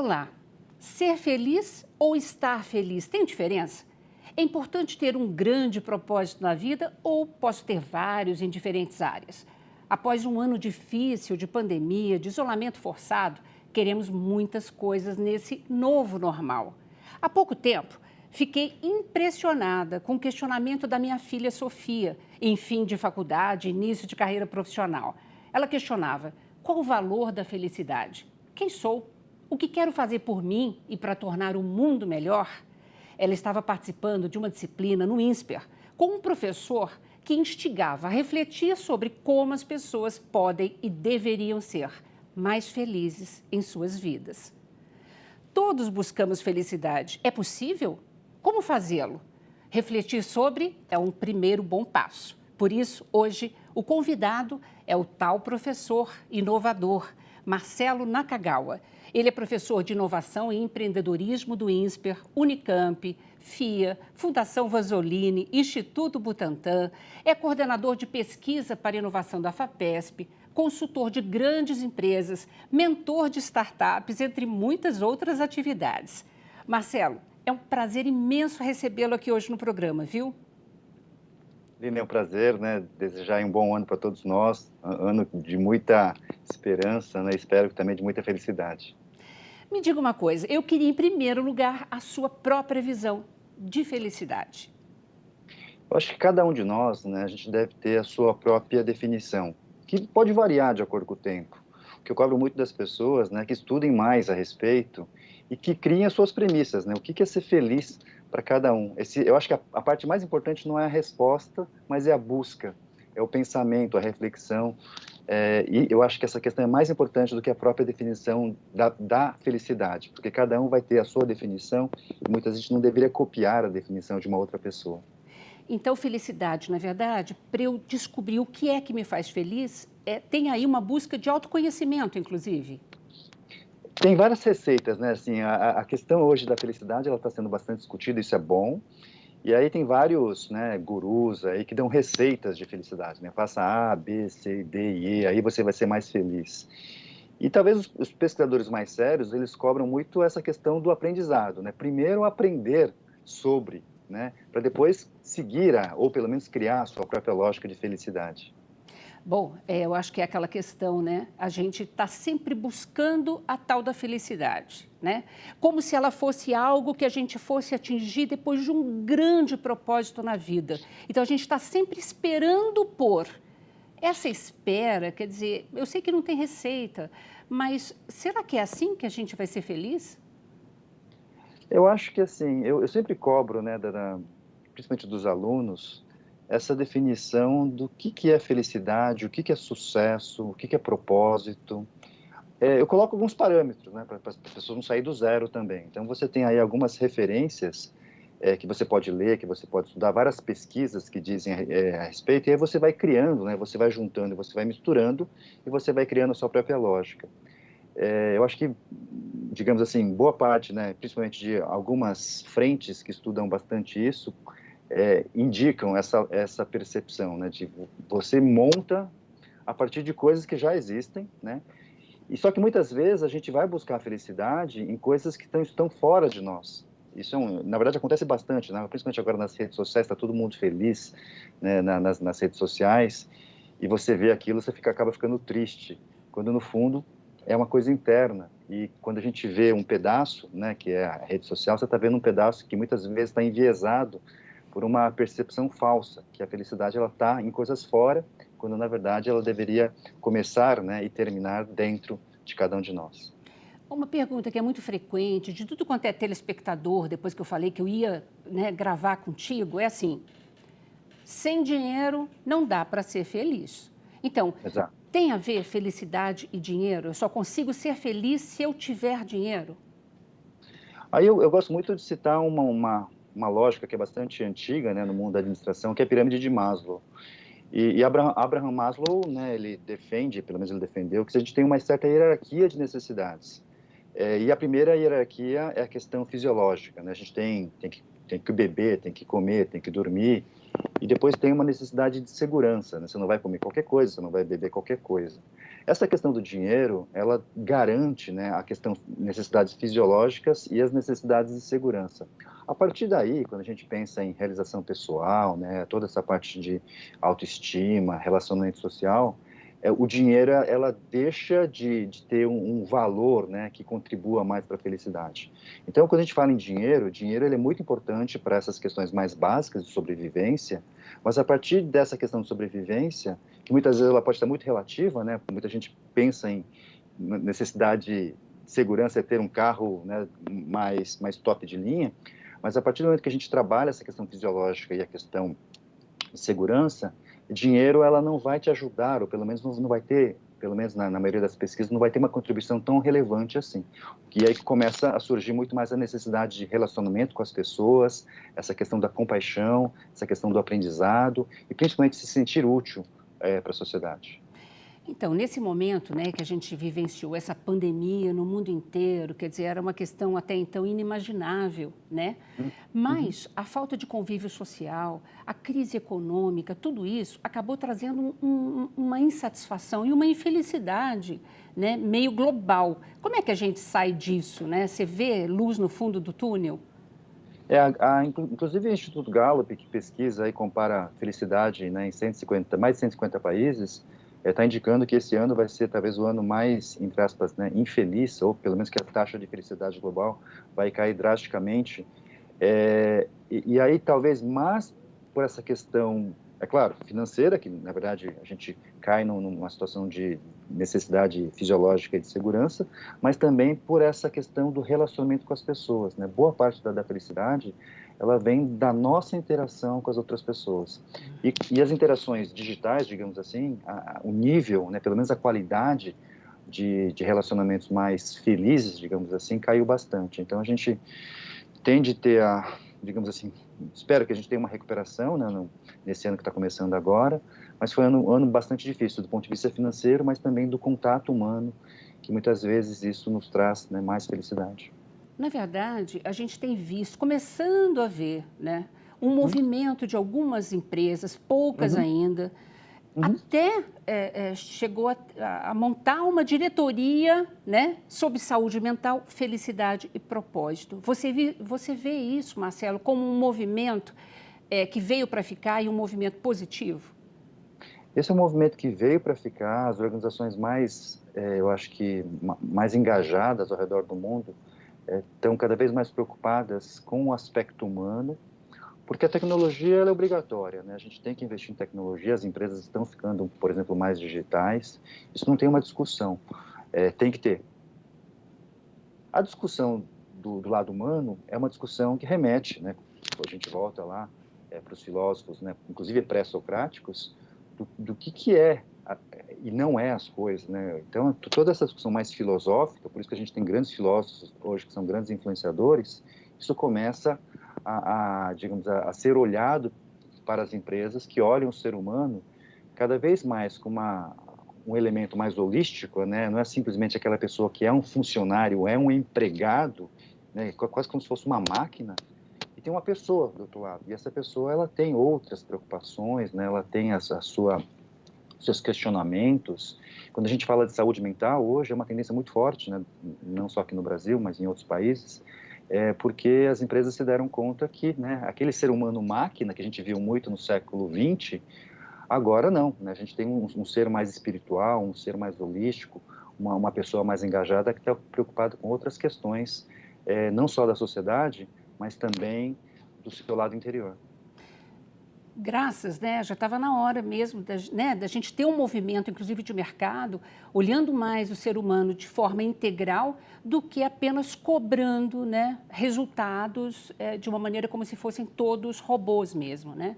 Olá, ser feliz ou estar feliz tem diferença? É importante ter um grande propósito na vida ou posso ter vários em diferentes áreas? Após um ano difícil de pandemia, de isolamento forçado, queremos muitas coisas nesse novo normal. Há pouco tempo, fiquei impressionada com o questionamento da minha filha Sofia, em fim de faculdade, início de carreira profissional. Ela questionava: qual o valor da felicidade? Quem sou? O que quero fazer por mim e para tornar o mundo melhor? Ela estava participando de uma disciplina no INSPER com um professor que instigava a refletir sobre como as pessoas podem e deveriam ser mais felizes em suas vidas. Todos buscamos felicidade. É possível? Como fazê-lo? Refletir sobre é um primeiro bom passo. Por isso, hoje, o convidado é o tal professor inovador, Marcelo Nakagawa. Ele é professor de inovação e empreendedorismo do INSPER, Unicamp, FIA, Fundação Vanzolini, Instituto Butantan, é coordenador de pesquisa para inovação da FAPESP, consultor de grandes empresas, mentor de startups, entre muitas outras atividades. Marcelo, é um prazer imenso recebê-lo aqui hoje no programa, viu? Lina, é um prazer, né? Desejar um bom ano para todos nós, ano de muita esperança, né? Espero que também de muita felicidade. Me diga uma coisa, eu queria em primeiro lugar a sua própria visão de felicidade. Eu acho que cada um de nós, né? A gente deve ter a sua própria definição, que pode variar de acordo com o tempo. O que eu cobro muito das pessoas, né? Que estudem mais a respeito e que criem as suas premissas, né? O que é ser feliz para cada um. Eu acho que a parte mais importante não é a resposta, mas é a busca, é o pensamento, a reflexão. E eu acho que essa questão é mais importante do que a própria definição da felicidade, porque cada um vai ter a sua definição e muitas vezes não deveria copiar a definição de uma outra pessoa. Então, felicidade, na verdade, para eu descobrir o que é que me faz feliz, tem aí uma busca de autoconhecimento, inclusive. Tem várias receitas, né? Assim, a questão hoje da felicidade, ela está sendo bastante discutida, isso é bom. E aí tem vários, né, gurus aí que dão receitas de felicidade, né? Faça A, B, C, D e E, aí você vai ser mais feliz. E talvez os pesquisadores mais sérios, eles cobram muito essa questão do aprendizado, né? Primeiro aprender sobre, né? Para depois seguir, ou pelo menos criar a sua própria lógica de felicidade. Bom, eu acho que é aquela questão, né? A gente está sempre buscando a tal da felicidade, né? Como se ela fosse algo que a gente fosse atingir depois de um grande propósito na vida. Então, a gente está sempre esperando por. Essa espera, quer dizer, eu sei que não tem receita, mas será que é assim que a gente vai ser feliz? Eu acho que assim, eu sempre cobro, né, principalmente dos alunos, essa definição do que é felicidade, o que é sucesso, o que é propósito. Eu coloco alguns parâmetros, né, para as pessoas não saírem do zero também. Então, você tem aí algumas referências que você pode ler, que você pode estudar, várias pesquisas que dizem a respeito, e aí você vai criando, né, você vai juntando, você vai misturando, e você vai criando a sua própria lógica. Eu acho que, digamos assim, boa parte, né, principalmente de algumas frentes que estudam bastante isso, indicam essa percepção, né, de você monta a partir de coisas que já existem, né, e só que muitas vezes a gente vai buscar a felicidade em coisas que estão fora de nós. Isso, na verdade, acontece bastante, né, principalmente agora nas redes sociais, está todo mundo feliz, né, nas redes sociais, e você vê aquilo, você acaba ficando triste, quando no fundo é uma coisa interna. E quando a gente vê um pedaço, né, que é a rede social, você está vendo um pedaço que muitas vezes está enviesado por uma percepção falsa, que a felicidade ela está em coisas fora, quando na verdade ela deveria começar, né, e terminar dentro de cada um de nós. Uma pergunta que é muito frequente, de tudo quanto é telespectador, depois que eu falei que eu ia, né, gravar contigo, é assim: sem dinheiro não dá para ser feliz. Então, Exato. tem a ver felicidade e dinheiro? Eu só consigo ser feliz se eu tiver dinheiro? Aí eu gosto muito de citar uma lógica que é bastante antiga, né, no mundo da administração, que é a pirâmide de Maslow. E Abraham Maslow, né, ele defende, pelo menos ele defendeu, que a gente tem uma certa hierarquia de necessidades. E a primeira hierarquia é a questão fisiológica, né? A gente tem que beber, tem que comer, tem que dormir. e depois tem uma necessidade de segurança, né? Você não vai comer qualquer coisa, você não vai beber qualquer coisa. Essa questão do dinheiro, ela garante, né, a questão necessidades fisiológicas e as necessidades de segurança. A partir daí, quando a gente pensa em realização pessoal, né, toda essa parte de autoestima, relacionamento social, o dinheiro ela deixa de ter um valor, né, que contribua mais para a felicidade. Então, quando a gente fala em dinheiro, o dinheiro ele é muito importante para essas questões mais básicas de sobrevivência, mas a partir dessa questão de sobrevivência, que muitas vezes ela pode estar muito relativa, né, muita gente pensa em necessidade de segurança é ter um carro, né, mais top de linha, mas a partir do momento que a gente trabalha essa questão fisiológica e a questão de segurança, dinheiro ela não vai te ajudar, ou pelo menos não vai ter, pelo menos na maioria das pesquisas, não vai ter uma contribuição tão relevante assim. E aí que começa a surgir muito mais a necessidade de relacionamento com as pessoas, essa questão da compaixão, essa questão do aprendizado, e principalmente se sentir útil para a sociedade. Então, nesse momento, né, que a gente vivenciou essa pandemia no mundo inteiro, quer dizer, era uma questão até então inimaginável, né? Uhum. Mas a falta de convívio social, a crise econômica, tudo isso acabou trazendo uma insatisfação e uma infelicidade, né, meio global. Como é que a gente sai disso, né? Você vê luz no fundo do túnel? Inclusive o Instituto Gallup, que pesquisa e compara felicidade, né, em 150, mais de 150 países, está indicando que esse ano vai ser talvez o ano mais, entre aspas, né, infeliz, ou pelo menos que a taxa de felicidade global vai cair drasticamente. E aí talvez mais por essa questão, é claro, financeira, que na verdade a gente cai numa situação de necessidade fisiológica e de segurança, mas também por essa questão do relacionamento com as pessoas, né? Boa parte da felicidade, ela vem da nossa interação com as outras pessoas. E as interações digitais, digamos assim, o nível, né, pelo menos a qualidade de relacionamentos mais felizes, digamos assim, caiu bastante. Então a gente tende a ter digamos assim, espero que a gente tenha uma recuperação, né, nesse ano que está começando agora, mas foi um ano bastante difícil do ponto de vista financeiro, mas também do contato humano, que muitas vezes isso nos traz, né, mais felicidade. Na verdade, a gente tem visto, começando a ver, né, um Uhum, movimento de algumas empresas, poucas uhum, ainda, uhum. até chegou a montar uma diretoria, né, sobre saúde mental, felicidade e propósito. Você vê isso, Marcelo, como um movimento que veio para ficar e um movimento positivo? Esse é um movimento que veio para ficar, as organizações mais, eu acho que mais engajadas ao redor do mundo, estão cada vez mais preocupadas com o aspecto humano, porque a tecnologia ela é obrigatória, né? A gente tem que investir em tecnologia, as empresas estão ficando, por exemplo, mais digitais, isso não tem uma discussão, tem que ter. A discussão do lado humano é uma discussão que remete, né? A gente volta lá para os filósofos, né? Inclusive pré-socráticos, do que é e não é as coisas, né? Então, toda essa discussão mais filosófica, por isso que a gente tem grandes filósofos hoje que são grandes influenciadores, isso começa digamos, a ser olhado para as empresas que olham o ser humano cada vez mais com um elemento mais holístico, né? Não é simplesmente aquela pessoa que é um funcionário, é um empregado, né? Quase como se fosse uma máquina, e tem uma pessoa do outro lado. E essa pessoa ela tem outras preocupações, né? Ela tem seus questionamentos. Quando a gente fala de saúde mental, hoje é uma tendência muito forte, né? Não só aqui no Brasil, mas em outros países, porque as empresas se deram conta que, né, aquele ser humano máquina que a gente viu muito no século XX, agora não, né? A gente tem um ser mais espiritual, um ser mais holístico, uma pessoa mais engajada que está preocupada com outras questões, não só da sociedade, mas também do seu lado interior. Graças, né? Já estava na hora mesmo da gente ter um movimento, inclusive de mercado, olhando mais o ser humano de forma integral do que apenas cobrando, né, resultados de uma maneira como se fossem todos robôs mesmo, né?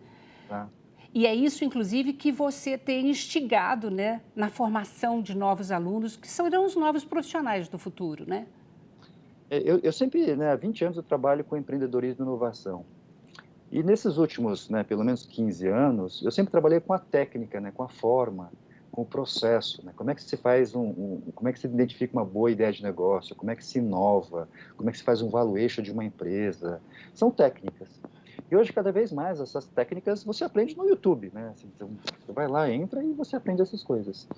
Tá? E é isso, inclusive, que você tem instigado, né, na formação de novos alunos, que serão os novos profissionais do futuro, né? Eu sempre, né, há 20 anos eu trabalho com empreendedorismo e inovação. E nesses últimos, né, pelo menos 15 anos, eu sempre trabalhei com a técnica, né, com a forma, com o processo, né? Como é que se faz como é que se identifica uma boa ideia de negócio, como é que se inova, como é que se faz um valuation de uma empresa. São técnicas. E hoje, cada vez mais, essas técnicas você aprende no YouTube, né? Assim, então, você vai lá, entra e você aprende essas coisas.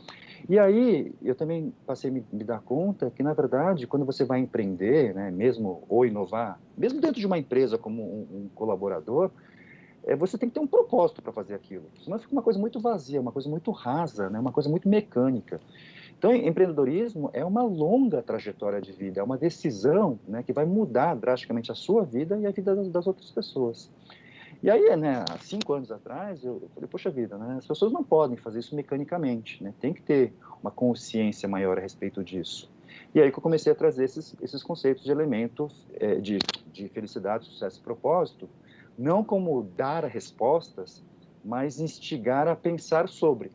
E aí, eu também passei a me dar conta que, na verdade, quando você vai empreender, né, mesmo ou inovar, mesmo dentro de uma empresa como um colaborador, você tem que ter um propósito para fazer aquilo. Senão fica uma coisa muito vazia, uma coisa muito rasa, né, uma coisa muito mecânica. Então, empreendedorismo é uma longa trajetória de vida, é uma decisão, né, que vai mudar drasticamente a sua vida e a vida das outras pessoas. E aí, né, há 5 anos atrás, eu falei, poxa vida, né, as pessoas não podem fazer isso mecanicamente, né, tem que ter uma consciência maior a respeito disso. E aí que eu comecei a trazer esses conceitos de elementos de felicidade, sucesso e propósito, não como dar respostas, mas instigar a pensar sobre.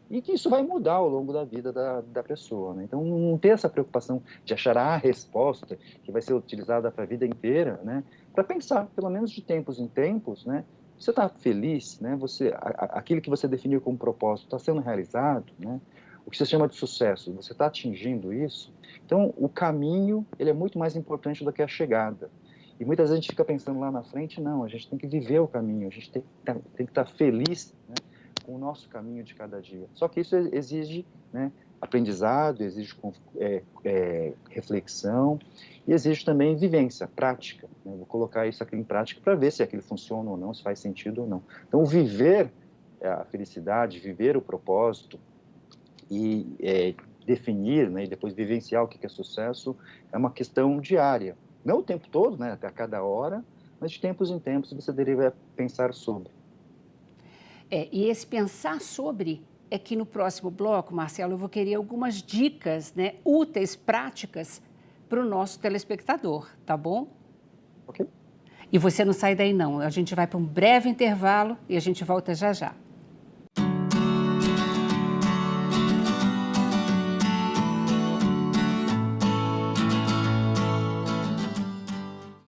E que isso vai mudar ao longo da vida da pessoa, né? Então, não ter essa preocupação de achar a resposta que vai ser utilizada para a vida inteira, né? Para pensar, pelo menos de tempos em tempos, né? Você está feliz, né? Aquilo que você definiu como propósito está sendo realizado, né? O que você chama de sucesso, você está atingindo isso? Então, o caminho, ele é muito mais importante do que a chegada. E muitas vezes a gente fica pensando lá na frente, não, a gente tem que viver o caminho, a gente tem que estar feliz, né, com o nosso caminho de cada dia. Só que isso exige, né, aprendizado, exige reflexão e exige também vivência, prática. Né? Vou colocar isso aqui em prática para ver se aquilo funciona ou não, se faz sentido ou não. Então, viver a felicidade, viver o propósito e definir, né, e depois vivenciar o que é sucesso é uma questão diária. Não o tempo todo, né, a cada hora, mas de tempos em tempos você deveria pensar sobre. E esse pensar sobre é que no próximo bloco, Marcelo, eu vou querer algumas dicas, né, úteis, práticas para o nosso telespectador, tá bom? Ok. E você não sai daí não, a gente vai para um breve intervalo e a gente volta já já.